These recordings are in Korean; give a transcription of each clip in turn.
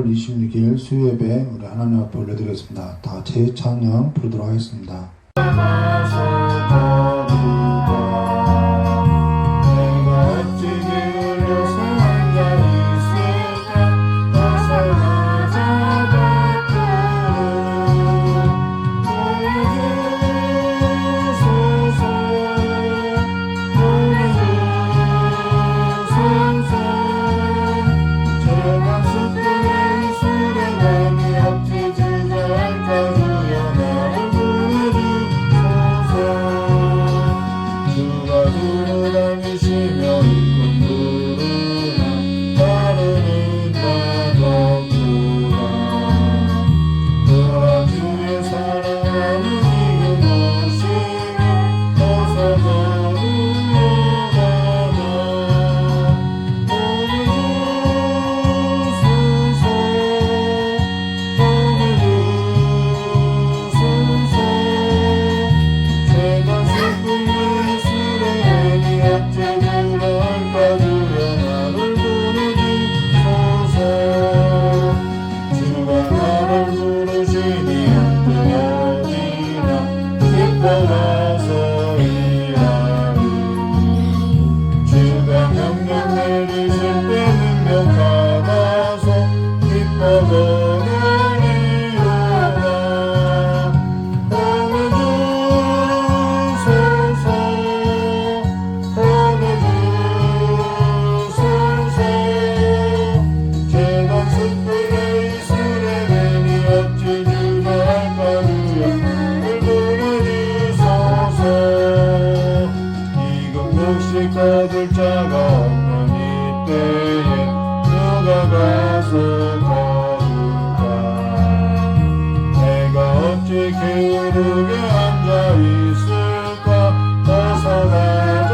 4월 26일 수요예배 우리 하나님 앞에 올려드리겠습니다. 다 같이 찬양 부르도록 하겠습니다. 거둘 자가 없는 이때에 누가 가서 거둘까. 내가 어찌 게으르게 앉아있을까. 어서 가자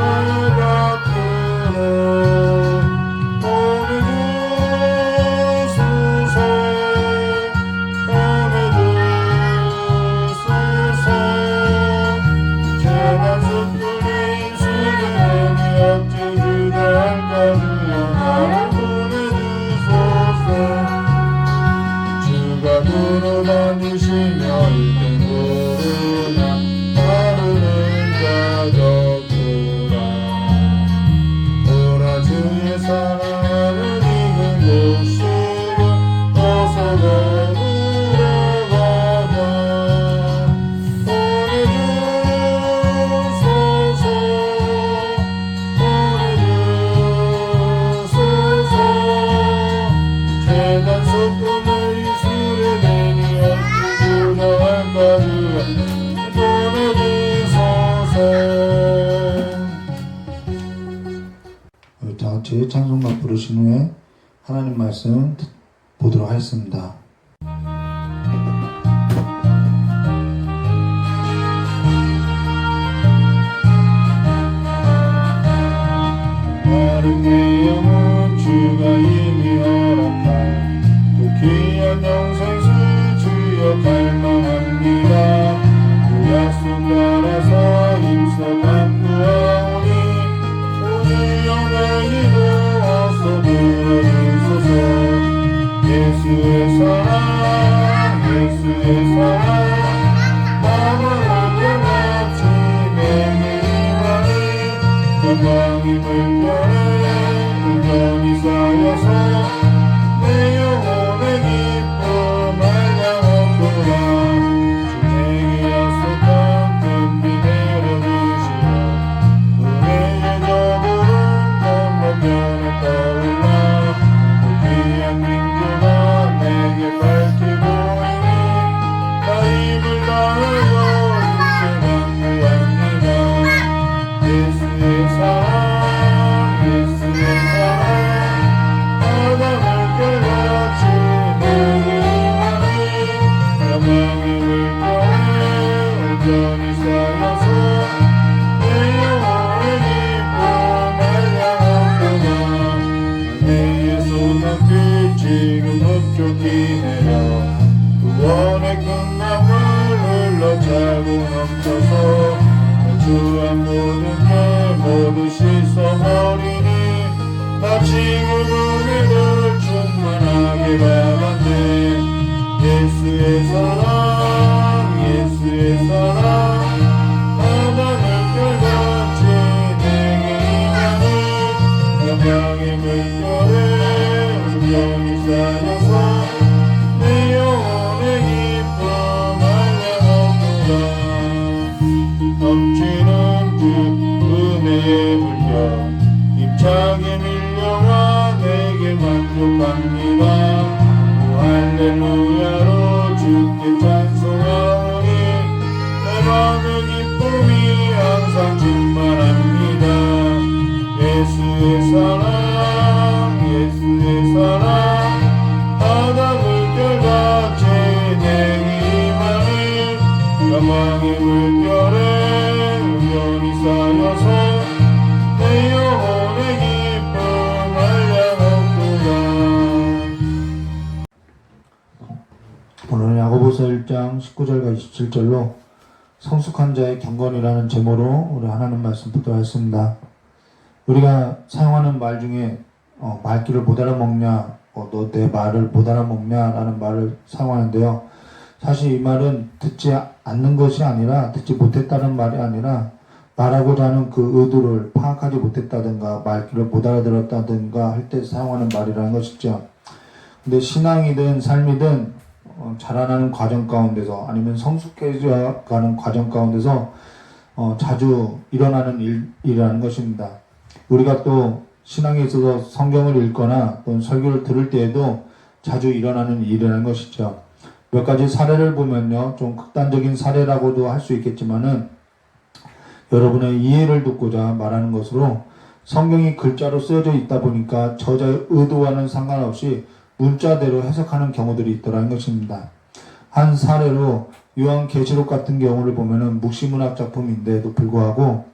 곁으로. 오늘 주소서 오늘 주소서. 재난 숲들이 어찌 주저할까. 주여 나를 보내주소서. 주가 걸어다니시며 일등 구르나 따르는 자 적구라. 오라 주의 사랑을 익은 곳으로 어서 걸으러 가자. 다 같이 찬송가 부르신 후에 하나님 말씀 보도록 하겠습니다. 마른 내 영혼 주가 이미 허락한 그 귀한 영생수 주여 갈망합니다. 그 약속 따라서 힘써 간구하오니 우리 영광이 누워서 부르소서. 예수의 사랑 쌓여서 내 영혼의 기쁨 알려오노라. 넘치는 주 은혜의 물결 힘차게 밀려와 내게 만족합니다. 오 할렐루야로 주께 찬송하오니 내 마음의 기쁨이 항상 충만합니다. 예수의 사랑 예수의 사랑 바다 물결같이 내게 임하니 영광의 물결에 은연히 쌓여서 내 영혼의 기쁨 알려오노라. 오늘 야고보서 1장 19절과 27절로 성숙한 자의 경건이라는 제목으로 우리 하나님 말씀 보도록 하겠습니다. 우리가 사용하는 말 중에 말귀를 못 알아먹냐, 너 내 말을 못 알아먹냐 라는 말을 사용하는데요. 사실 이 말은 듣지 않는 것이 아니라, 듣지 못했다는 말이 아니라 말하고자 하는 그 의도를 파악하지 못했다든가 말귀를 못 알아들었다든가 할 때 사용하는 말이라는 것이죠. 근데 신앙이든 삶이든 자라나는 과정 가운데서 아니면 성숙해져 가는 과정 가운데서 자주 일어나는 일이라는 것입니다. 우리가 또 신앙에 있어서 성경을 읽거나 또는 설교를 들을 때에도 자주 일어나는 일이라는 것이죠. 몇 가지 사례를 보면요, 좀 극단적인 사례라고도 할 수 있겠지만은 여러분의 이해를 돕고자 말하는 것으로 성경이 글자로 쓰여져 있다 보니까 저자의 의도와는 상관없이 문자대로 해석하는 경우들이 있더라는 것입니다. 한 사례로 요한계시록 같은 경우를 보면은 묵시문학 작품인데도 불구하고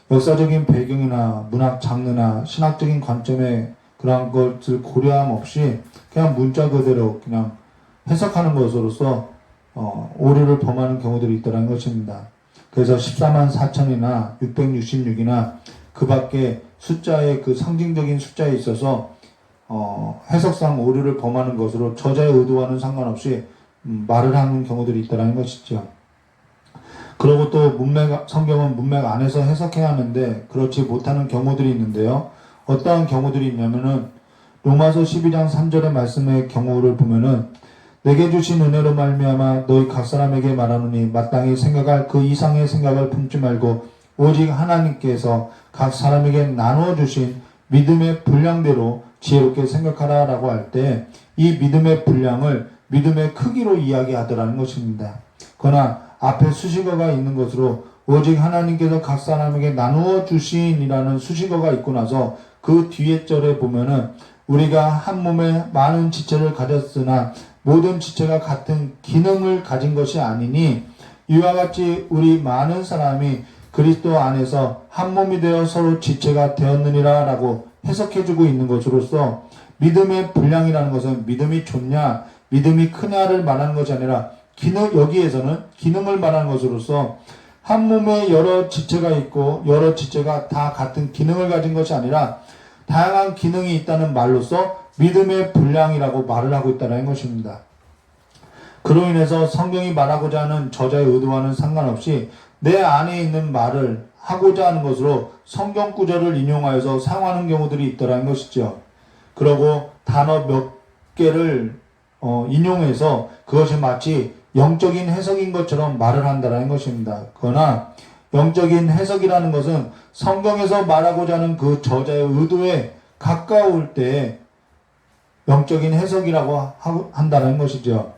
역사적인 배경이나 문학 장르나 신학적인 관점의 그러한 것을 고려함 없이 그냥 문자 그대로 그냥 해석하는 것으로서 오류를 범하는 경우들이 있더라는 것입니다. 그래서 14만 4천이나 666이나 그 밖에 숫자의 그 상징적인 숫자에 있어서 해석상 오류를 범하는 것으로 저자의 의도와는 상관없이 말을 하는 경우들이 있다는 것이죠. 그리고 또 성경은 문맥 안에서 해석해야 하는데 그렇지 못하는 경우들이 있는데요. 어떠한 경우들이 있냐면은 로마서 12장 3절의 말씀의 경우를 보면은 내게 주신 은혜로 말미암아 너희 각 사람에게 말하노니 마땅히 생각할 그 이상의 생각을 품지 말고 오직 하나님께서 각 사람에게 나누어 주신 믿음의 분량대로 지혜롭게 생각하라 라고 할 때 이 믿음의 분량을 믿음의 크기로 이야기하더라는 것입니다. 그러나 앞에 수식어가 있는 것으로 오직 하나님께서 각 사람에게 나누어 주신이라는 수식어가 있고 나서 그 뒤에 절에 보면은 우리가 한 몸에 많은 지체를 가졌으나 모든 지체가 같은 기능을 가진 것이 아니니 이와 같이 우리 많은 사람이 그리스도 안에서 한 몸이 되어 서로 지체가 되었느니라 라고 해석해주고 있는 것으로서 믿음의 분량이라는 것은 믿음이 좋냐 믿음이 크냐를 말하는 것이 아니라 여기에서는 기능을 말하는 것으로서 한 몸에 여러 지체가 있고 여러 지체가 다 같은 기능을 가진 것이 아니라 다양한 기능이 있다는 말로서 믿음의 분량이라고 말을 하고 있다는 것입니다. 그로 인해서 성경이 말하고자 하는 저자의 의도와는 상관없이 내 안에 있는 말을 하고자 하는 것으로 성경 구절을 인용하여서 사용하는 경우들이 있더라는 것이죠. 그리고 단어 몇 개를 인용해서 그것이 마치 영적인 해석인 것처럼 말을 한다는 것입니다. 그러나 영적인 해석이라는 것은 성경에서 말하고자 하는 그 저자의 의도에 가까울 때 영적인 해석이라고 한다는 것이죠.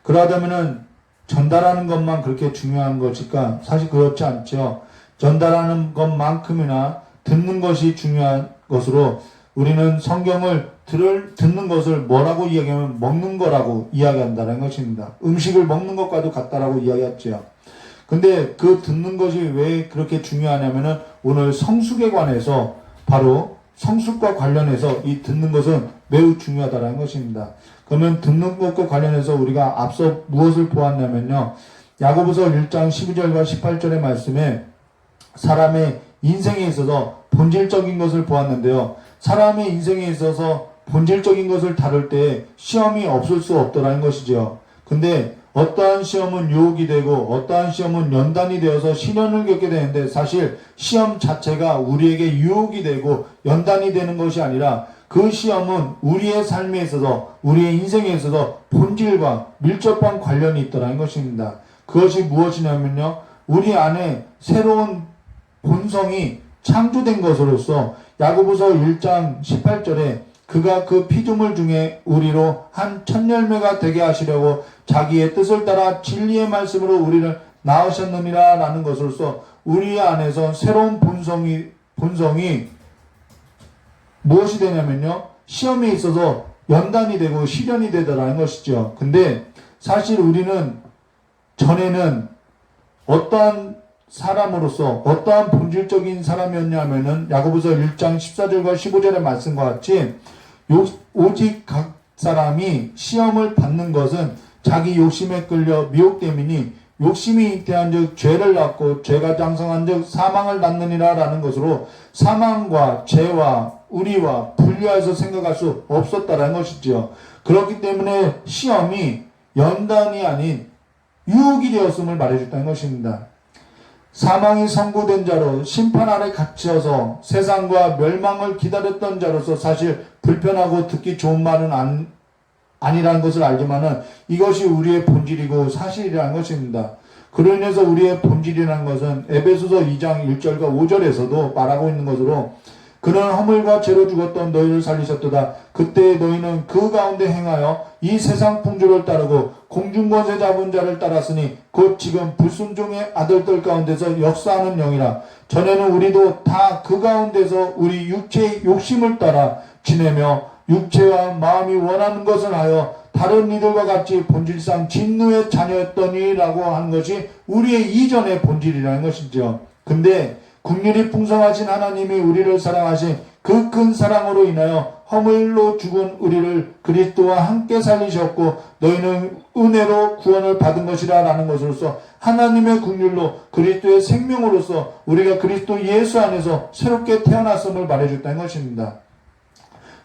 그러다면은 전달하는 것만 그렇게 중요한 것일까? 사실 그렇지 않죠. 전달하는 것만큼이나 듣는 것이 중요한 것으로 우리는 성경을 듣는 것을 뭐라고 이야기하면 먹는 거라고 이야기한다는 것입니다. 음식을 먹는 것과도 같다라고 이야기했죠. 근데 그 듣는 것이 왜 그렇게 중요하냐면은 오늘 성숙에 관해서 바로 성숙과 관련해서 이 듣는 것은 매우 중요하다는 것입니다. 그러면 듣는 것과 관련해서 우리가 앞서 무엇을 보았냐면요. 야고보서 1장 12절과 18절의 말씀에 사람의 인생에 있어서 본질적인 것을 보았는데요. 사람의 인생에 있어서 본질적인 것을 다룰 때 시험이 없을 수 없더라는 것이죠. 근데 어떠한 시험은 유혹이 되고 어떠한 시험은 연단이 되어서 시련을 겪게 되는데 사실 시험 자체가 우리에게 유혹이 되고 연단이 되는 것이 아니라 그 시험은 우리의 삶에 있어서, 우리의 인생에 있어서 본질과 밀접한 관련이 있더라는 것입니다. 그것이 무엇이냐면요, 우리 안에 새로운 본성이 창조된 것으로서 야고보서 1장 18절에 그가 그 피조물 중에 우리로 한 첫 열매가 되게 하시려고 자기의 뜻을 따라 진리의 말씀으로 우리를 낳으셨느니라 라는 것으로서 우리 안에서 새로운 본성이 무엇이 되냐면요, 시험에 있어서 연단이 되고 시련이 되더라는 것이죠. 근데 사실 우리는 전에는 어떠한 사람으로서 어떠한 본질적인 사람이었냐면은 야고보서 1장 14절과 15절의 말씀과 같이 오직 각 사람이 시험을 받는 것은 자기 욕심에 끌려 미혹됨이니 욕심이 잉태한즉 죄를 낳고 죄가 장성한즉 사망을 낳느니라 라는 것으로 사망과 죄와 우리와 분리해서 생각할 수 없었다라는 것이지요. 그렇기 때문에 시험이 연단이 아닌 유혹이 되었음을 말해줬다는 것입니다. 사망이 선고된 자로 심판 아래 갇혀서 세상과 멸망을 기다렸던 자로서 사실 불편하고 듣기 좋은 말은 아니라는 것을 알지만은 이것이 우리의 본질이고 사실이라는 것입니다. 그로 인해서 우리의 본질이라는 것은 에베소서 2장 1절과 5절에서도 말하고 있는 것으로 그는 허물과 죄로 죽었던 너희를 살리셨도다. 그때 너희는 그 가운데 행하여 이 세상 풍조를 따르고 공중권세 잡은 자를 따랐으니 곧 지금 불순종의 아들들 가운데서 역사하는 영이라. 전에는 우리도 다 그 가운데서 우리 육체의 욕심을 따라 지내며 육체와 마음이 원하는 것을 하여 다른 이들과 같이 본질상 진노의 자녀였더니라고 하는 것이 우리의 이전의 본질이라는 것이죠. 근데 긍휼이 풍성하신 하나님이 우리를 사랑하신 그 큰 사랑으로 인하여 허물로 죽은 우리를 그리스도와 함께 살리셨고 너희는 은혜로 구원을 받은 것이라 라는 것으로서 하나님의 긍휼로 그리스도의 생명으로서 우리가 그리스도 예수 안에서 새롭게 태어났음을 말해줬다는 것입니다.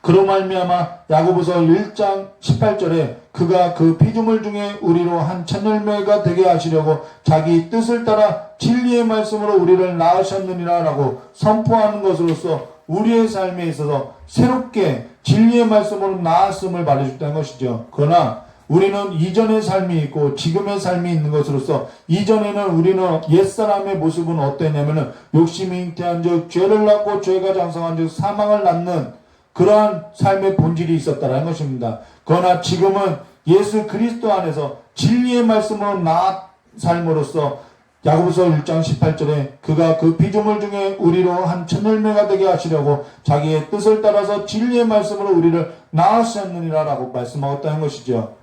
그로 말미암아 야고보서 1장 18절에 그가 그 피조물 중에 우리로 한 첫 열매가 되게 하시려고 자기 뜻을 따라 진리의 말씀으로 우리를 낳으셨느니라 라고 선포하는 것으로서 우리의 삶에 있어서 새롭게 진리의 말씀으로 낳았음을 말해줬다는 것이죠. 그러나 우리는 이전의 삶이 있고 지금의 삶이 있는 것으로서 이전에는 우리는 옛사람의 모습은 어땠냐면은 욕심이 잉태한 즉 죄를 낳고 죄가 장성한 즉 사망을 낳는 그러한 삶의 본질이 있었다는 것입니다. 그러나 지금은 예수 그리스도 안에서 진리의 말씀으로 나아 삶으로써 야고보서 1장 18절에 그가 그 피조물 중에 우리로 한 첫 열매가 되게 하시려고 자기의 뜻을 따라서 진리의 말씀으로 우리를 낳으셨느니라 라고 말씀하셨다는 것이죠.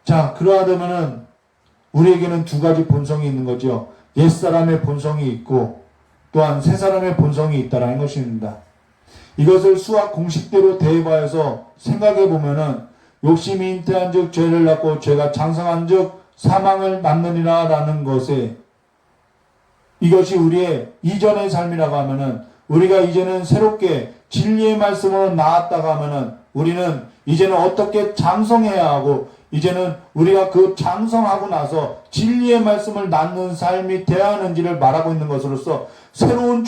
자, 그러하다면은 우리에게는 두 가지 본성이 있는 거죠. 옛사람의 본성이 있고 또한 새사람의 본성이 있다라는 것입니다. 이것을 수학 공식대로 대입하여서 생각해 보면은 욕심이 잉태한 즉 죄를 낳고 죄가 장성한 즉 사망을 낳느니라 라는 것에 이것이 우리의 이전의 삶이라고 하면은 우리가 이제는 새롭게 진리의 말씀으로 나았다고 하면은 우리는 이제는 어떻게 장성해야 하고 이제는 우리가 그 장성하고 나서 진리의 말씀을 낳는 삶이 되어야 하는지를 말하고 있는 것으로서 새로운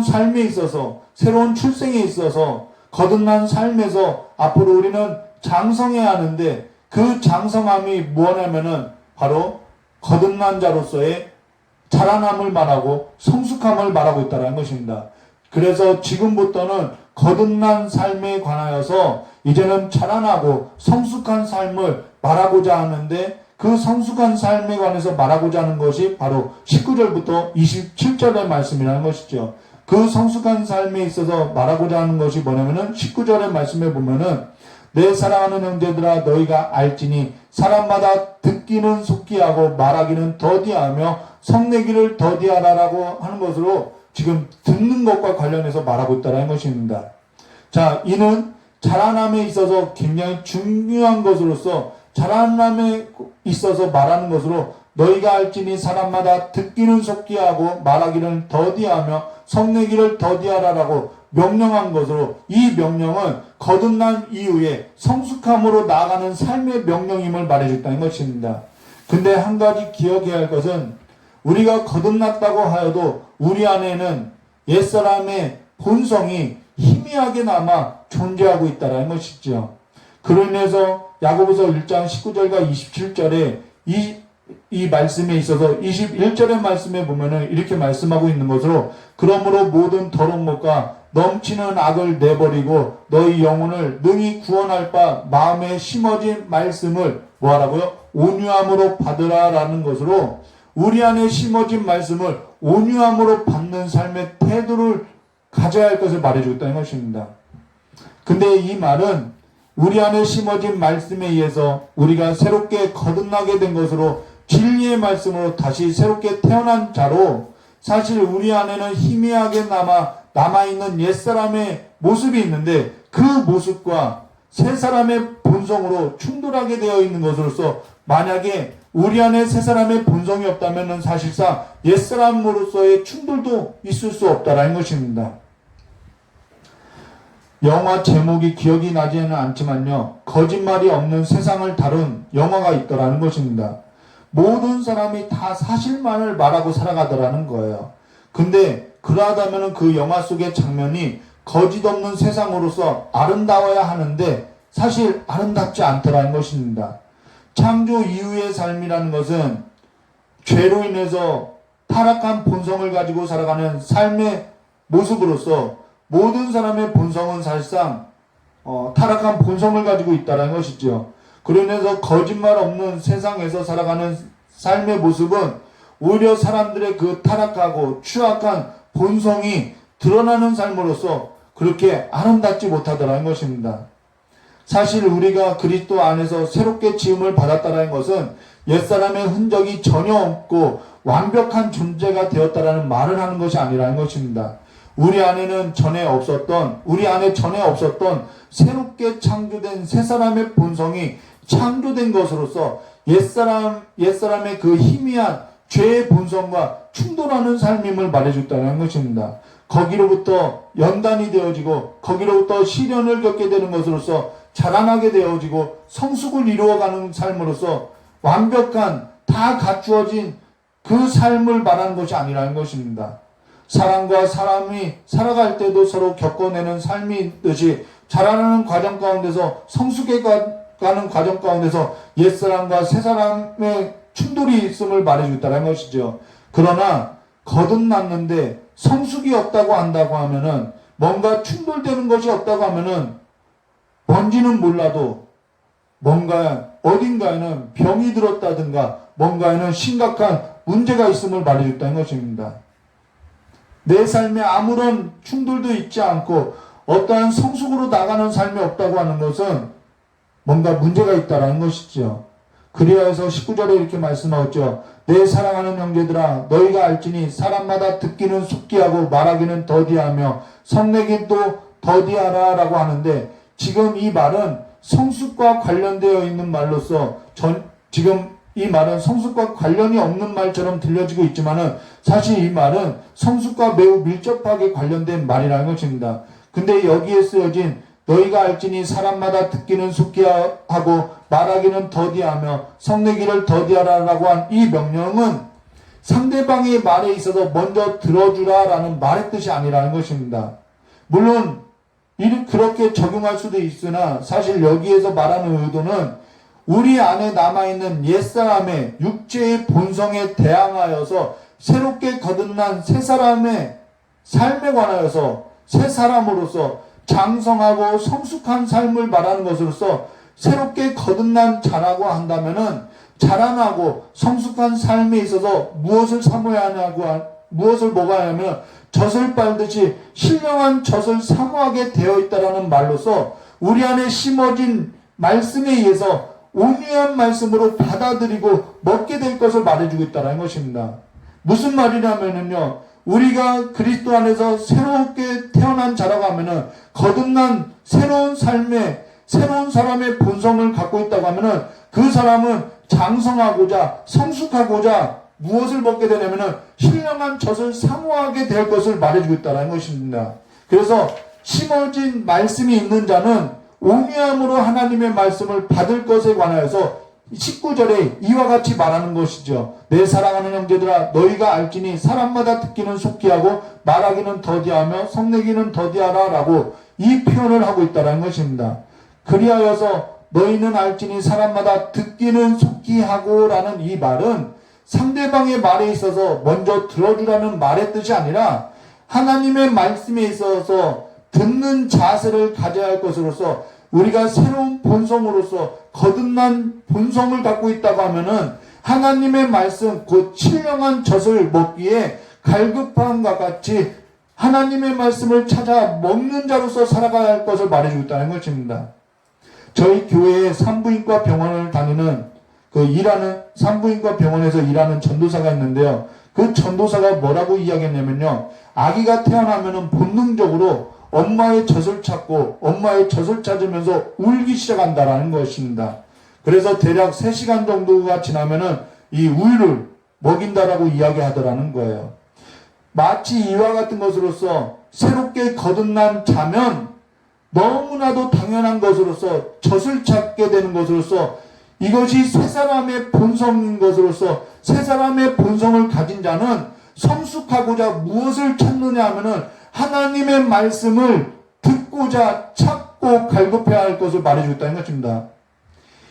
삶에 있어서 새로운 출생에 있어서 거듭난 삶에서 앞으로 우리는 장성해야 하는데 그 장성함이 뭐냐면은 바로 거듭난 자로서의 자라남을 말하고 성숙함을 말하고 있다는 것입니다. 그래서 지금부터는 거듭난 삶에 관하여서 이제는 자라나고 성숙한 삶을 말하고자 하는데 그 성숙한 삶에 관해서 말하고자 하는 것이 바로 19절부터 27절의 말씀이라는 것이죠. 그 성숙한 삶에 있어서 말하고자 하는 것이 뭐냐면은 19절의 말씀에 보면은 내 사랑하는 형제들아 너희가 알지니 사람마다 듣기는 속기하고 말하기는 더디하며 성내기를 더디하라라고 하는 것으로 지금 듣는 것과 관련해서 말하고 있다는 것입니다. 자, 이는 자라남에 있어서 굉장히 중요한 것으로서 자라남에 있어서 말하는 것으로 너희가 알지니 사람마다 듣기는 속기하고 말하기는 더디하며 성내기를 더디하라라고 명령한 것으로 이 명령은 거듭난 이후에 성숙함으로 나아가는 삶의 명령임을 말해줬다는 것입니다. 근데 한 가지 기억해야 할 것은 우리가 거듭났다고 하여도 우리 안에는 옛사람의 본성이 희미하게나마 존재하고 있다라는 것이죠. 그로 인해서 야고보서 1장 19절과 27절에 이 말씀에 있어서 21절의 말씀에 보면은 이렇게 말씀하고 있는 것으로 그러므로 모든 더러운 것과 넘치는 악을 내버리고 너희 영혼을 능히 구원할 바 마음에 심어진 말씀을 뭐하라고요? 온유함으로 받으라라는 것으로 우리 안에 심어진 말씀을 온유함으로 받는 삶의 태도를 가져야 할 것을 말해주고 있다는 것입니다. 근데 이 말은 우리 안에 심어진 말씀에 의해서 우리가 새롭게 거듭나게 된 것으로 진리의 말씀으로 다시 새롭게 태어난 자로 사실 우리 안에는 희미하게 남아있는 옛사람의 모습이 있는데 그 모습과 새 사람의 본성으로 충돌하게 되어 있는 것으로서 만약에 우리 안에 새 사람의 본성이 없다면 사실상 옛사람으로서의 충돌도 있을 수 없다라는 것입니다. 영화 제목이 기억이 나지는 않지만요. 거짓말이 없는 세상을 다룬 영화가 있더라는 것입니다. 모든 사람이 다 사실만을 말하고 살아가더라는 거예요. 근데 그러하다면 그 영화 속의 장면이 거짓 없는 세상으로서 아름다워야 하는데 사실 아름답지 않더라는 것입니다. 창조 이후의 삶이라는 것은 죄로 인해서 타락한 본성을 가지고 살아가는 삶의 모습으로서 모든 사람의 본성은 사실상 타락한 본성을 가지고 있다는 것이죠. 그로 인해서 거짓말 없는 세상에서 살아가는 삶의 모습은 오히려 사람들의 그 타락하고 추악한 본성이 드러나는 삶으로서 그렇게 아름답지 못하더라는 것입니다. 사실 우리가 그리스도 안에서 새롭게 지음을 받았다는 것은 옛사람의 흔적이 전혀 없고 완벽한 존재가 되었다라는 말을 하는 것이 아니라는 것입니다. 우리 안에 전에 없었던 새롭게 창조된 새 사람의 본성이 창조된 것으로서 옛사람의 그 희미한 죄의 본성과 충돌하는 삶임을 말해줬다는 것입니다. 거기로부터 연단이 되어지고 거기로부터 시련을 겪게 되는 것으로서 자라나게 되어지고 성숙을 이루어가는 삶으로서 완벽한 다 갖추어진 그 삶을 말하는 것이 아니라는 것입니다. 사람과 사람이 살아갈 때도 서로 겪어내는 삶이 있듯이 자라나는 과정 가운데서 성숙해가는 과정 가운데서 옛사람과 새사람의 충돌이 있음을 말해주겠다는 것이죠. 그러나 거듭났는데 성숙이 없다고 한다고 하면은 뭔가 충돌되는 것이 없다고 하면은 뭔지는 몰라도 뭔가 어딘가에는 병이 들었다든가 뭔가에는 심각한 문제가 있음을 말해줬다는 것입니다. 내 삶에 아무런 충돌도 있지 않고 어떠한 성숙으로 나가는 삶이 없다고 하는 것은 뭔가 문제가 있다라는 것이죠. 그리하여서 19절에 이렇게 말씀하였죠. 내 사랑하는 형제들아 너희가 알지니 사람마다 듣기는 속기하고 말하기는 더디하며 성내긴 또 더디하라 라고 하는데 지금 이 말은 성숙과 관련되어 있는 말로서 지금 이 말은 성숙과 관련이 없는 말처럼 들려지고 있지만은 사실 이 말은 성숙과 매우 밀접하게 관련된 말이라는 것입니다. 근데 여기에 쓰여진 너희가 알지니 사람마다 듣기는 속기하고 말하기는 더디하며 성내기를 더디하라라고 한 이 명령은 상대방의 말에 있어서 먼저 들어주라라는 말의 뜻이 아니라는 것입니다. 물론 그렇게 적용할 수도 있으나 사실 여기에서 말하는 의도는 우리 안에 남아있는 옛사람의 육체의 본성에 대항하여서 새롭게 거듭난 새 사람의 삶에 관하여서 새 사람으로서 장성하고 성숙한 삶을 말하는 것으로서 새롭게 거듭난 자라고 한다면은 자라나고 성숙한 삶에 있어서 무엇을 먹어야 하냐면 젖을 빨듯이 신령한 젖을 사모하게 되어 있다라는 말로서 우리 안에 심어진 말씀에 의해서 온유한 말씀으로 받아들이고 먹게 될 것을 말해주고 있다는 것입니다. 무슨 말이냐면요, 우리가 그리스도 안에서 새롭게 태어난 자라고 하면은 거듭난 새로운 삶에 새로운 사람의 본성을 갖고 있다고 하면은 그 사람은 장성하고자 성숙하고자 무엇을 먹게 되냐면은 신령한 젖을 사모하게 될 것을 말해주고 있다는 것입니다. 그래서 심어진 말씀이 있는 자는 온유함으로 하나님의 말씀을 받을 것에 관하여서 19절에 이와 같이 말하는 것이죠. 내 사랑하는 형제들아 너희가 알지니 사람마다 듣기는 속기하고 말하기는 더디하며 성내기는 더디하라 라고 이 표현을 하고 있다는 것입니다. 그리하여서 너희는 알지니 사람마다 듣기는 속히 하고 라는 이 말은 상대방의 말에 있어서 먼저 들어주라는 말의 뜻이 아니라 하나님의 말씀에 있어서 듣는 자세를 가져야 할 것으로서 우리가 새로운 본성으로서 거듭난 본성을 갖고 있다고 하면은 하나님의 말씀 곧 신령한 젖을 먹기에 갈급함과 같이 하나님의 말씀을 찾아 먹는 자로서 살아가야 할 것을 말해주고 있다는 것입니다. 저희 교회에 산부인과 병원을 다니는 산부인과 병원에서 일하는 전도사가 있는데요. 그 전도사가 뭐라고 이야기했냐면요. 아기가 태어나면은 본능적으로 엄마의 젖을 찾고 엄마의 젖을 찾으면서 울기 시작한다라는 것입니다. 그래서 대략 3시간 정도가 지나면은 이 우유를 먹인다라고 이야기하더라는 거예요. 마치 이와 같은 것으로서 새롭게 거듭난 자면 너무나도 당연한 것으로서 젖을 찾게 되는 것으로서 이것이 새 사람의 본성인 것으로서 새 사람의 본성을 가진 자는 성숙하고자 무엇을 찾느냐 하면은 하나님의 말씀을 듣고자 찾고 갈급해야 할 것을 말해주고 있다는 것입니다.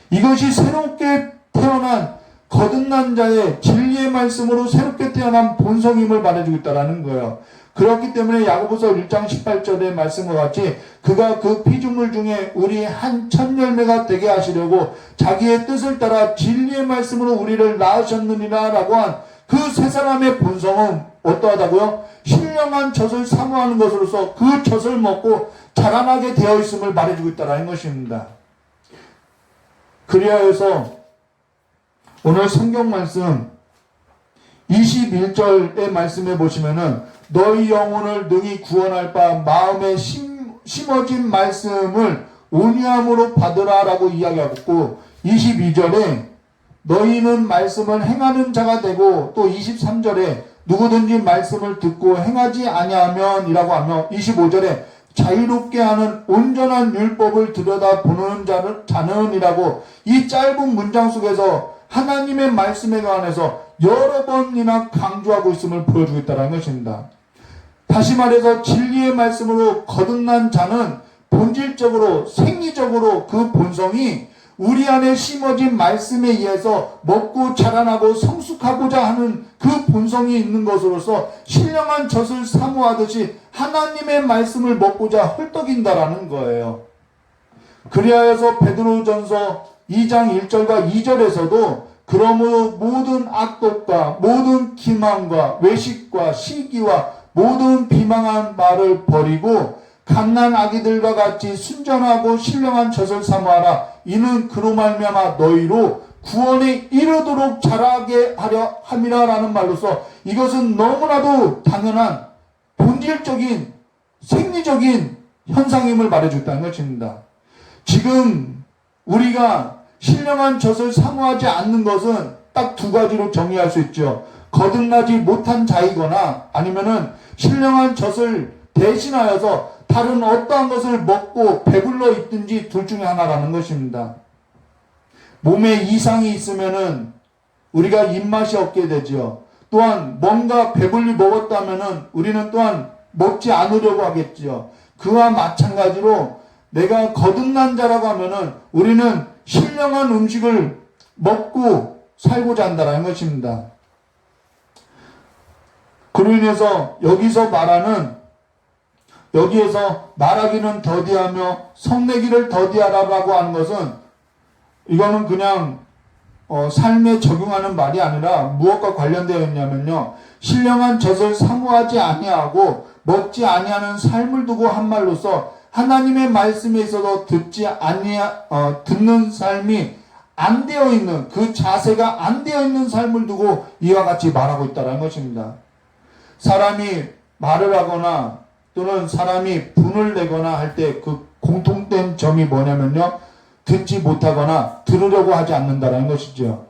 이것이 새롭게 태어난 거듭난 자의 진리의 말씀으로 새롭게 태어난 본성임을 말해주고 있다는 거예요. 그렇기 때문에 야고보서 1장 18절의 말씀과 같이 그가 그 피조물 중에 우리 한 첫 열매가 되게 하시려고 자기의 뜻을 따라 진리의 말씀으로 우리를 낳으셨느니라 라고 한 그 세 사람의 본성은 어떠하다고요? 신령한 젖을 사모하는 것으로서 그 젖을 먹고 자라나게 되어 있음을 말해주고 있다는 것입니다. 그리하여서 오늘 성경 말씀 21절의 말씀에 보시면은 너희 영혼을 능히 구원할 바 마음에 심어진 말씀을 온유함으로 받으라 라고 이야기하고 22절에 너희는 말씀을 행하는 자가 되고 또 23절에 누구든지 말씀을 듣고 행하지 아니하면 이라고 하며 25절에 자유롭게 하는 온전한 율법을 들여다보는 자는 이라고 이 짧은 문장 속에서 하나님의 말씀에 관해서 여러 번이나 강조하고 있음을 보여주고 있다는 것입니다. 다시 말해서 진리의 말씀으로 거듭난 자는 본질적으로 생리적으로 그 본성이 우리 안에 심어진 말씀에 의해서 먹고 자라나고 성숙하고자 하는 그 본성이 있는 것으로서 신령한 젖을 사모하듯이 하나님의 말씀을 먹고자 헐떡인다라는 거예요. 그리하여서 베드로전서 2장 1절과 2절에서도 그러므로 모든 악독과 모든 기망과 외식과 시기와 모든 비방한 말을 버리고 갓난 아기들과 같이 순전하고 신령한 젖을 사모하라. 이는 그로 말미암아 너희로 구원에 이르도록 자라게 하려 함이라라는 말로서 이것은 너무나도 당연한 본질적인 생리적인 현상임을 말해줬다는 것입니다. 지금 우리가 신령한 젖을 사모하지 않는 것은 딱 두 가지로 정의할 수 있죠. 거듭나지 못한 자이거나 아니면은 신령한 젖을 대신하여서 다른 어떠한 것을 먹고 배불러 있든지 둘 중에 하나라는 것입니다. 몸에 이상이 있으면은 우리가 입맛이 없게 되죠. 또한 뭔가 배불리 먹었다면은 우리는 또한 먹지 않으려고 하겠죠. 그와 마찬가지로 내가 거듭난 자라고 하면은 우리는 신령한 음식을 먹고 살고자 한다는 것입니다. 그로 인해서 여기에서 말하기는 더디하며 성내기를 더디하라고 하는 것은 이거는 그냥 삶에 적용하는 말이 아니라 무엇과 관련되어 있냐면요. 신령한 젖을 사모하지 아니하고 먹지 아니하는 삶을 두고 한 말로서 하나님의 말씀에 있어서 듣는 삶이 안 되어 있는 그 자세가 안 되어 있는 삶을 두고 이와 같이 말하고 있다는 것입니다. 사람이 말을 하거나 또는 사람이 분을 내거나 할 때 그 공통된 점이 뭐냐면요. 듣지 못하거나 들으려고 하지 않는다는 것이죠.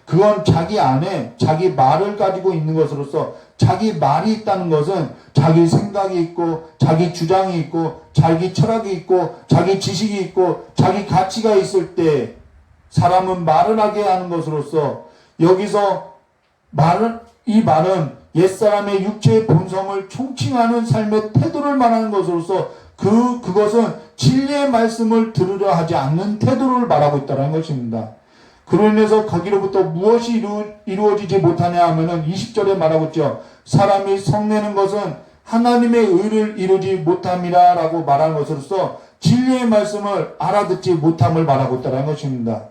그건 자기 안에 자기 말을 가지고 있는 것으로서 자기 말이 있다는 것은 자기 생각이 있고 자기 주장이 있고 자기 철학이 있고 자기 지식이 있고 자기 가치가 있을 때 사람은 말을 하게 하는 것으로서 여기서 이 말은 옛사람의 육체의 본성을 총칭하는 삶의 태도를 말하는 것으로서 그것은 진리의 말씀을 들으려 하지 않는 태도를 말하고 있다는 것입니다. 그로 인해서 거기로부터 무엇이 이루어지지 못하냐 하면은 20절에 말하고 있죠. 사람이 성내는 것은 하나님의 의를 이루지 못함이라 라고 말하는 것으로서 진리의 말씀을 알아듣지 못함을 말하고 있다는 것입니다.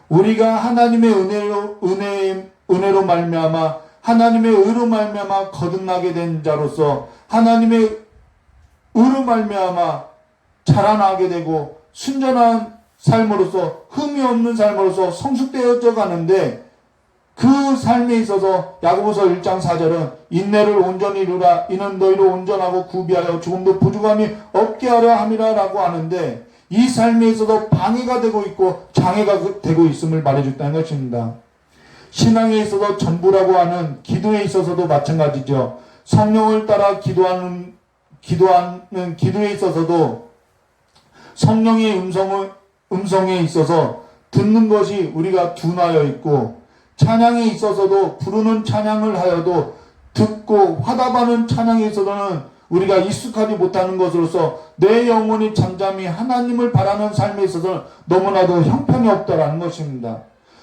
우리가 하나님의 은혜로 말미암아 하나님의 의로 말미암아 거듭나게 된 자로서 하나님의 의로 말미암아 자라나게 되고 순전한 삶으로서 흠이 없는 삶으로서 성숙되어져 가는데 그 삶에 있어서 야고보서 1장 4절은 인내를 온전히 이루라 이는 너희로 온전하고 구비하여 조금도 부족함이 없게 하려 함이라 라고 하는데 이 삶에 있어서 방해가 되고 있고 장애가 되고 있음을 말해줬다는 것입니다. 신앙에 있어서 전부라고 하는 기도에 있어서도 마찬가지죠. 성령을 따라 기도하는 기도에 있어서도 성령의 음성에 있어서 듣는 것이 우리가 둔하여 있고 찬양에 있어서도 부르는 찬양을 하여도 듣고 화답하는 찬양에 있어서는 우리가 익숙하지 못하는 것으로서 내 영혼이 잠잠히 하나님을 바라는 삶에 있어서는 너무나도 형편이 없다라는 것입니다.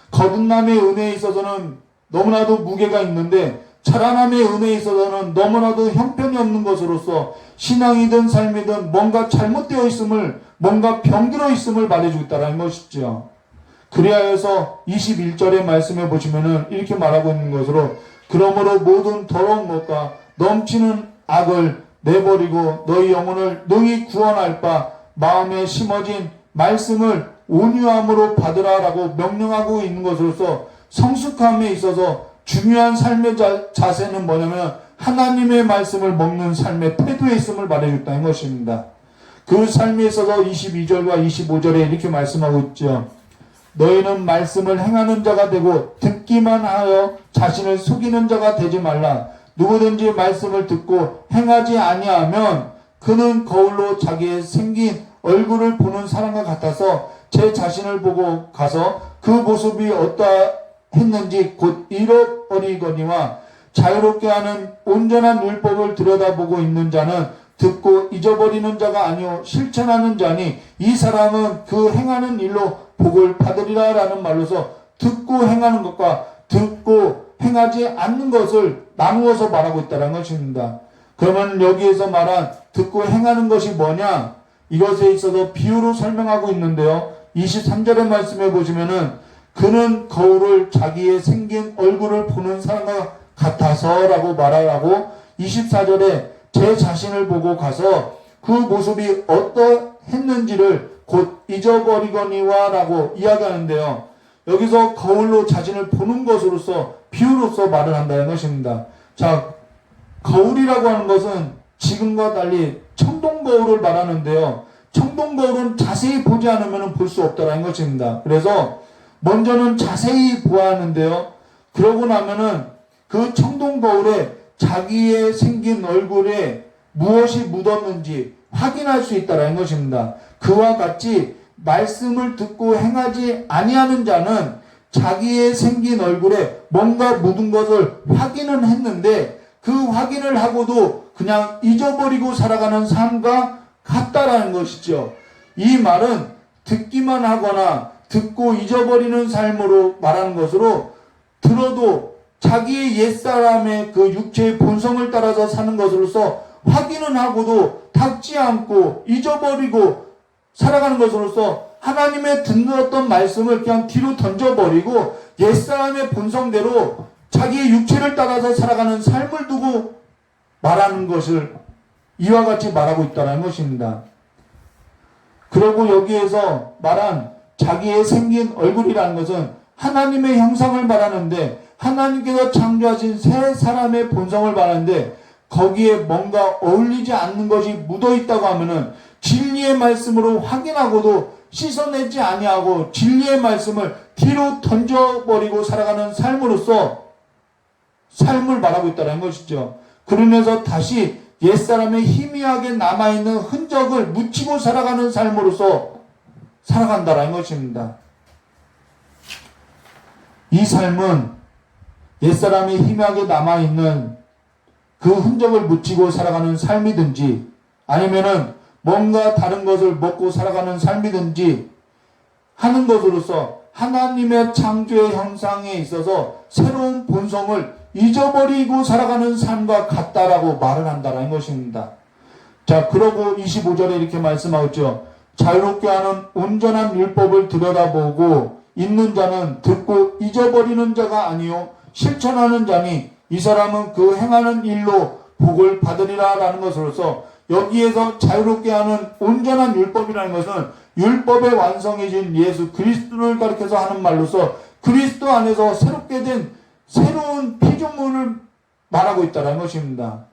거듭남의 은혜에 있어서는 너무나도 무게가 있는데 자라남의 은혜에 있어서는 너무나도 형편이 없는 것으로서 신앙이든 삶이든 뭔가 잘못되어 있음을 뭔가 병들어 있음을 말해주고 있다는 것이죠. 그리하여서 21절의 말씀에 보시면은 이렇게 말하고 있는 것으로 그러므로 모든 더러운 것과 넘치는 악을 내버리고 너희 영혼을 능히 구원할 바 마음에 심어진 말씀을 온유함으로 받으라라고 명령하고 있는 것으로서 성숙함에 있어서 중요한 삶의 자세는 뭐냐면 하나님의 말씀을 먹는 삶의 태도에 있음을 말해줬다는 것입니다. 그 삶에 있어서 22절과 25절에 이렇게 말씀하고 있죠. 너희는 말씀을 행하는 자가 되고 듣기만 하여 자신을 속이는 자가 되지 말라. 누구든지 말씀을 듣고 행하지 아니하면 그는 거울로 자기의 생긴 얼굴을 보는 사람과 같아서 제 자신을 보고 가서 그 모습이 어떠했는지 곧 잃어버리거니와 자유롭게 하는 온전한 율법을 들여다보고 있는 자는 듣고 잊어버리는 자가 아니요 실천하는 자니 이 사람은 그 행하는 일로 복을 받으리라 라는 말로서 듣고 행하는 것과 듣고 행하지 않는 것을 나누어서 말하고 있다는 것입니다. 그러면 여기에서 말한 듣고 행하는 것이 뭐냐? 이것에 있어서 비유로 설명하고 있는데요. 23절의 말씀에 보시면은 그는 거울을 자기의 생긴 얼굴을 보는 사람과 같아서 라고 말하라고 24절에 제 자신을 보고 가서 그 모습이 어떠했는지를 곧 잊어버리거니와 라고 이야기하는데요. 여기서 거울로 자신을 보는 것으로서 비유로서 말을 한다는 것입니다. 자, 거울이라고 하는 것은 지금과 달리 청동 거울을 말하는데요. 청동 거울은 자세히 보지 않으면 볼 수 없다는 것입니다. 그래서 먼저는 자세히 보아하는데요. 그러고 나면은 그 청동 거울에 자기의 생긴 얼굴에 무엇이 묻었는지 확인할 수 있다는 것입니다. 그와 같이 말씀을 듣고 행하지 아니하는 자는 자기의 생긴 얼굴에 뭔가 묻은 것을 확인은 했는데 그 확인을 하고도 그냥 잊어버리고 살아가는 삶과 같다라는 것이죠. 이 말은 듣기만 하거나 듣고 잊어버리는 삶으로 말하는 것으로 들어도 자기의 옛사람의 그 육체의 본성을 따라서 사는 것으로서 확인은 하고도 닦지 않고 잊어버리고 살아가는 것으로서 하나님의 듣는 말씀을 그냥 뒤로 던져버리고 옛사람의 본성대로 자기의 육체를 따라서 살아가는 삶을 두고 말하는 것을 이와 같이 말하고 있다는 것입니다. 그리고 여기에서 말한 자기의 생긴 얼굴이라는 것은 하나님의 형상을 말하는데 하나님께서 창조하신 새 사람의 본성을 말하는데 거기에 뭔가 어울리지 않는 것이 묻어있다고 하면은 진리의 말씀으로 확인하고도 씻어내지 아니하고 진리의 말씀을 뒤로 던져버리고 살아가는 삶으로서 삶을 말하고 있다는 것이죠. 그러면서 다시 옛사람의 희미하게 남아있는 흔적을 묻히고 살아가는 삶으로서 살아간다는 것입니다. 이 삶은 옛사람이 희미하게 남아있는 그 흔적을 묻히고 살아가는 삶이든지 아니면은 뭔가 다른 것을 먹고 살아가는 삶이든지 하는 것으로서 하나님의 창조의 형상에 있어서 새로운 본성을 잊어버리고 살아가는 삶과 같다라고 말을 한다는 것입니다. 자, 그러고 25절에 이렇게 말씀하고 있죠. 자유롭게 하는 온전한 율법을 들여다보고 있는 자는 듣고 잊어버리는 자가 아니요 실천하는 자니 이 사람은 그 행하는 일로 복을 받으리라 라는 것으로서 여기에서 자유롭게 하는 온전한 율법이라는 것은 율법의 완성이신 예수 그리스도를 가리켜서 하는 말로서 그리스도 안에서 새롭게 된 새로운 피조물을 말하고 있다는 것입니다.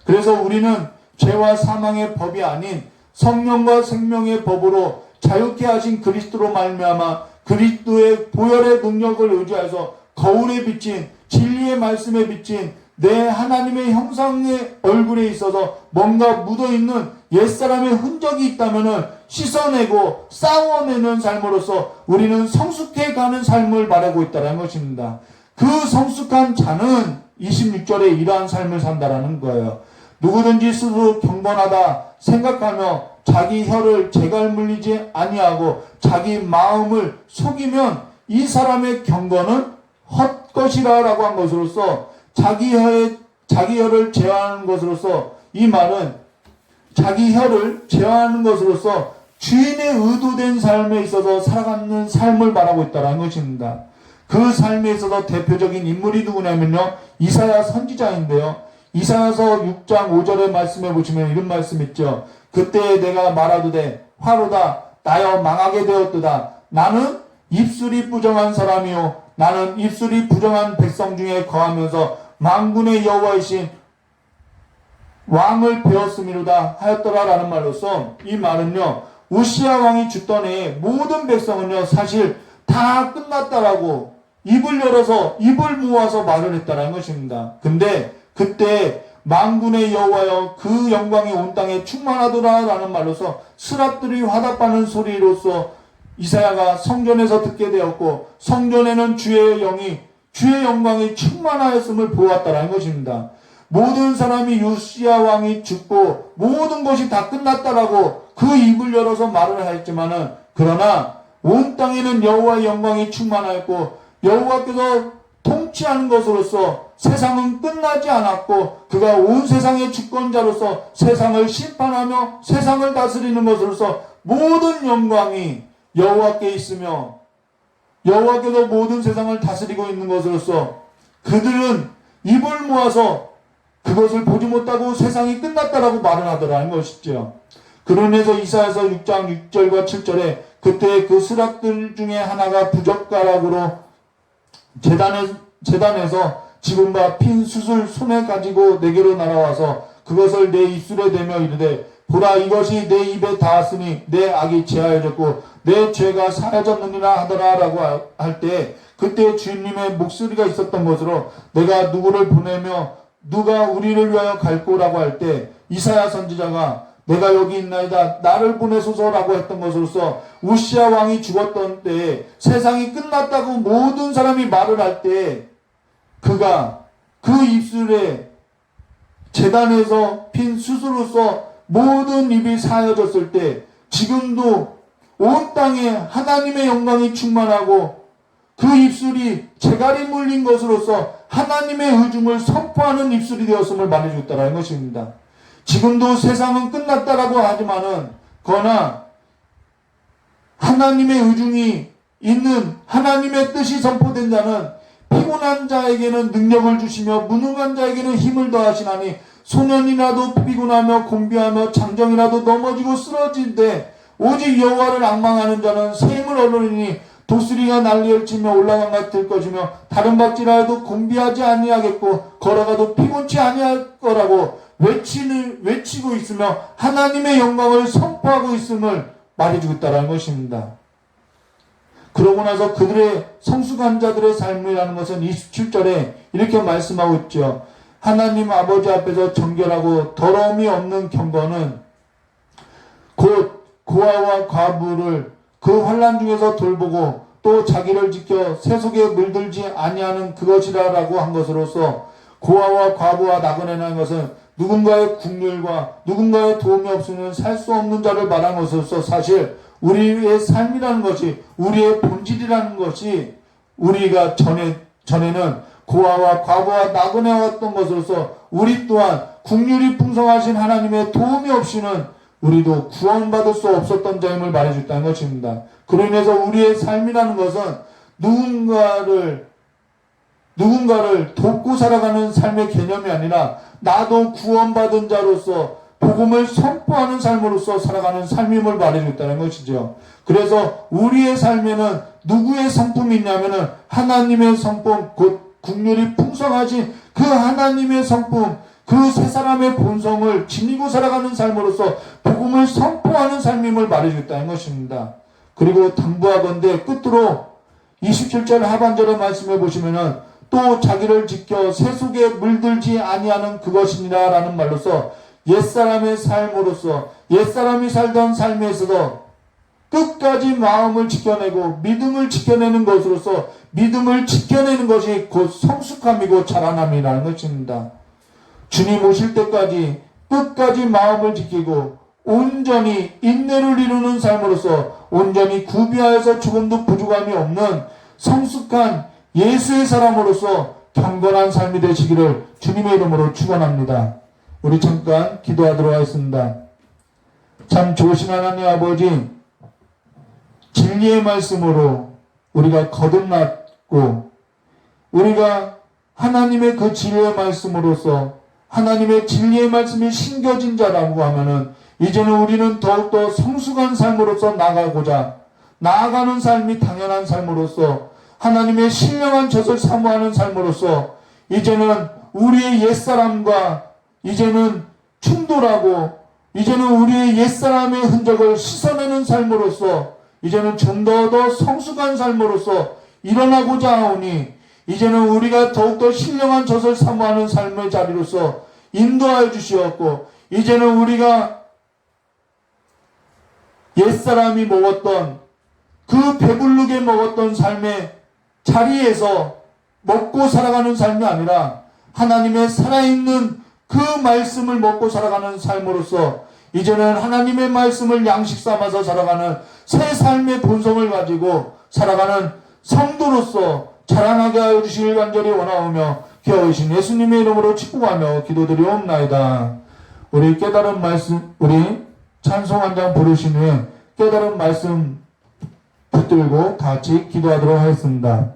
그래서 우리는 죄와 사망의 법이 아닌 성령과 생명의 법으로 자유케 하신 그리스도로 말미암아 그리스도의 보혈의 능력을 의지해서 거울에 비친 진리의 말씀에 비친 내 하나님의 형상의 얼굴에 있어서 뭔가 묻어있는 옛사람의 흔적이 있다면 씻어내고 싸워내는 삶으로서 우리는 성숙해가는 삶을 말하고 있다는 것입니다. 그 성숙한 자는 26절에 이러한 삶을 산다라는 거예요. 누구든지 스스로 경건하다 생각하며 자기 혀를 재갈 물리지 아니하고 자기 마음을 속이면 이 사람의 경건은 헛것이라 라고 한 것으로서 자기 혀를 제어하는 것으로서 이 말은 자기 혀를 제어하는 것으로서 주인의 의도된 삶에 있어서 살아가는 삶을 말하고 있다는 것입니다. 그 삶에 있어서 대표적인 인물이 누구냐면요. 이사야 선지자인데요. 이사야서 6장 5절의 말씀해 보시면 이런 말씀 있죠. 그때 내가 말하도되 화로다 나여 망하게 되었도다. 나는 입술이 부정한 사람이요 나는 입술이 부정한 백성 중에 거하면서 만군의 여호와이신 왕을 배웠음이로다 하였더라 라는 말로서 이 말은요 우시야 왕이 죽던 해에 모든 백성은요 사실 다 끝났다라고 입을 열어서 입을 모아서 말을 했다라는 것입니다. 근데 그때 만군의 여호와여 그 영광이 온 땅에 충만하더라 라는 말로서 스랍들이 화답하는 소리로서 이사야가 성전에서 듣게 되었고 성전에는 주의 영광이 충만하였음을 보았다라는 것입니다. 모든 사람이 우시야 왕이 죽고 모든 것이 다 끝났다라고 그 입을 열어서 말을 하였지만은 그러나 온 땅에는 여호와의 영광이 충만하였고 여호와께서 통치하는 것으로서 세상은 끝나지 않았고 그가 온 세상의 주권자로서 세상을 심판하며 세상을 다스리는 것으로서 모든 영광이 여호와께 있으며 여호와께서 모든 세상을 다스리고 있는 것으로서 그들은 입을 모아서 그것을 보지 못하고 세상이 끝났다라고 말을 하더라는 것이죠. 그러면서 이사야서 6장 6절과 7절에 그때 그 스락들 중에 하나가 부젓가락으로 제단에서 지금과 핀 숯을 손에 가지고 내게로 날아와서 그것을 내 입술에 대며 이르되 보라 이것이 내 입에 닿았으니 내 악이 제하여졌고 내 죄가 사해졌느니라 하더라 라고 할 때 그때 주님의 목소리가 있었던 것으로 내가 누구를 보내며 누가 우리를 위하여 갈꼬라고 할 때 이사야 선지자가 내가 여기 있나이다 나를 보내소서라고 했던 것으로서 우시야 왕이 죽었던 때에 세상이 끝났다고 모든 사람이 말을 할 때 그가 그 입술에 제단에서 핀 숯으로서 모든 입이 사여졌을 때 지금도 온 땅에 하나님의 영광이 충만하고 그 입술이 재갈이 물린 것으로서 하나님의 의중을 선포하는 입술이 되었음을 말해줬다는 것입니다. 지금도 세상은 끝났다라고 하지만은 그러나 하나님의 의중이 있는 하나님의 뜻이 선포된 자는 피곤한 자에게는 능력을 주시며 무능한 자에게는 힘을 더하시나니 소년이라도 피곤하며 곤비하며 장정이라도 넘어지고 쓰러질때 오직 여호와를 앙망하는 자는 새 힘을 얻으리니 독수리가 난리를 치며 올라간 같을 것이며 다른 박질하여도 곤비하지 아니하겠고 걸어가도 피곤치 아니할 거라고 외치고 있으며 하나님의 영광을 선포하고 있음을 말해주고 있다는 것입니다. 그러고 나서 그들의 성숙한 자들의 삶이라는 것은 27절에 이렇게 말씀하고 있죠. 하나님 아버지 앞에서 정결하고 더러움이 없는 경건은 곧 고아와 과부를 그 환난 중에서 돌보고 또 자기를 지켜 세속에 물들지 아니하는 그것이라라고 한 것으로서 고아와 과부와 나그네라는 것은 누군가의 국률과 누군가의 도움이 없으면 살 수 없는 자를 말한 것으로서 사실 우리의 삶이라는 것이, 우리의 본질이라는 것이 우리가 전에는 고아와 과부와 나그네 왔던 것으로서 우리 또한 국률이 풍성하신 하나님의 도움이 없이는 우리도 구원받을 수 없었던 자임을 말해줬다는 것입니다. 그로 인해서 우리의 삶이라는 것은 누군가를 돕고 살아가는 삶의 개념이 아니라 나도 구원받은 자로서 복음을 선포하는 삶으로서 살아가는 삶임을 말해줬다는 것이죠. 그래서 우리의 삶에는 누구의 성품이 있냐면은 하나님의 성품, 곧 국률이 풍성하신 그 하나님의 성품, 그 세 사람의 본성을 지니고 살아가는 삶으로서 복음을 선포하는 삶임을 말해줬다는 것입니다. 그리고 당부하건대 끝으로 27절 하반절의 말씀해 보시면은 또 자기를 지켜 새 속에 물들지 아니하는 그것이니라 라는 말로서 옛사람의 삶으로서 옛사람이 살던 삶에서도 끝까지 마음을 지켜내고 믿음을 지켜내는 것으로서 믿음을 지켜내는 것이 곧 성숙함이고 자라남이라는 것입니다. 주님 오실 때까지 끝까지 마음을 지키고 온전히 인내를 이루는 삶으로서 온전히 구비하여서 조금도 부족함이 없는 성숙한 예수의 사람으로서 경건한 삶이 되시기를 주님의 이름으로 축원합니다. 우리 잠깐 기도하도록 하겠습니다. 참 좋으신 하나님 아버지, 진리의 말씀으로 우리가 거듭났고 우리가 하나님의 그 진리의 말씀으로서 하나님의 진리의 말씀이 심겨진 자라고 하면은 이제는 우리는 더욱더 성숙한 삶으로서 나아가는 삶이 당연한 삶으로서 하나님의 신령한 젖을 사모하는 삶으로서 이제는 우리의 옛사람과 이제는 충돌하고 이제는 우리의 옛사람의 흔적을 씻어내는 삶으로서 이제는 좀 더 성숙한 삶으로서 일어나고자 하오니 이제는 우리가 더욱더 신령한 젖을 사모하는 삶의 자리로서 인도하여 주시었고 이제는 우리가 옛사람이 먹었던 그 배부르게 먹었던 삶의 자리에서 먹고 살아가는 삶이 아니라 하나님의 살아있는 그 말씀을 먹고 살아가는 삶으로서 이제는 하나님의 말씀을 양식 삼아서 살아가는 새 삶의 본성을 가지고 살아가는 성도로서 자라나게 하여 주시길 간절히 원하오며 기어오신 예수님의 이름으로 축복하며 기도드리옵나이다. 우리 깨달은 말씀, 우리 찬송 한 장 부르신 후에 깨달은 말씀 붙들고 같이 기도하도록 하겠습니다.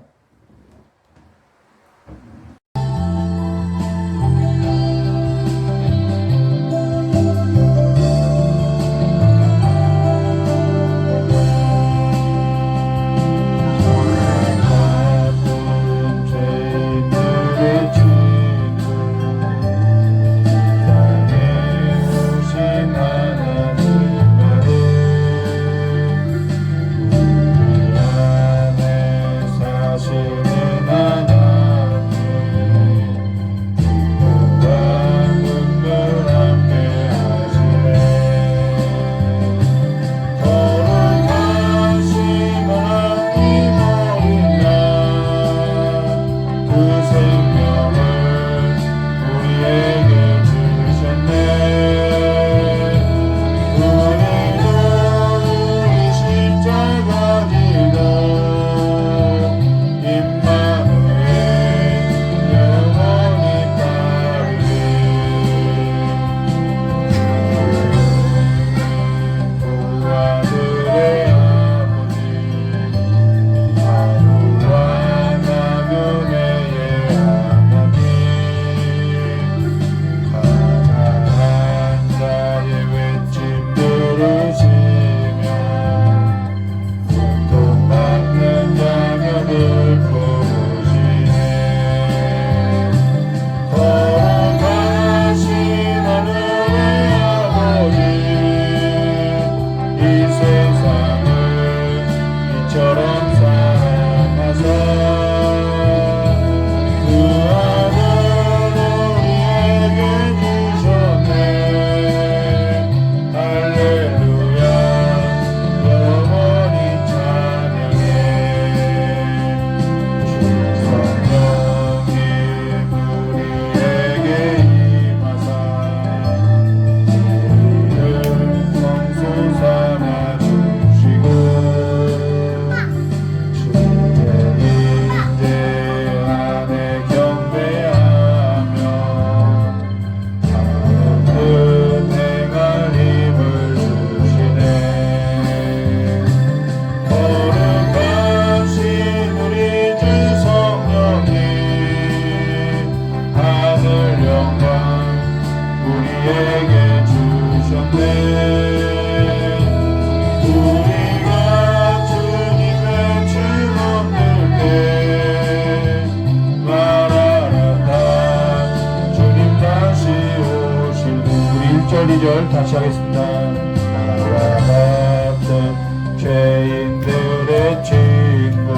다시 하겠습니다. 나와 같은 죄인들의 친구,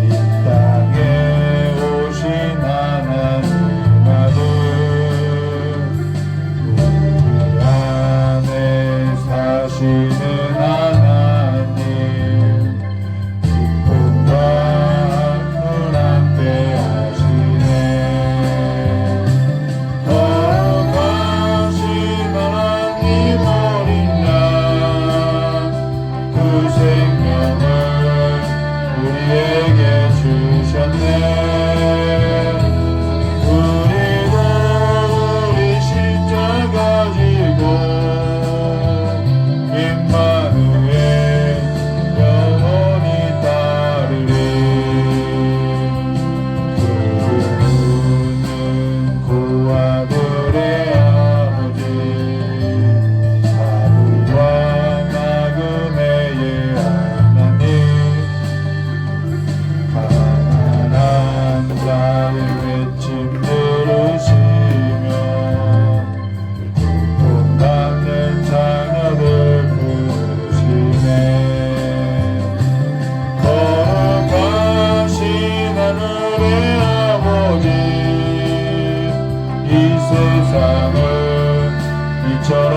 이 땅에 오신 하나님 아들, 우리 안에 사시는 하나님, 기쁨과 한문 함께 하시네. 거룩하신 하나님 어린 양, 그 생명을 우리에게 주셨네. 우리도 우리 십자가 지고 임마누엘 영원히 따르리. 그분은 고아들의 아버지, 하루와 나그네의 하나님, 가난한 자의 외침 들으시며 고통받는 자녀들 부르시네. 거룩하신 하늘의 아버지, 이 세상을 이처럼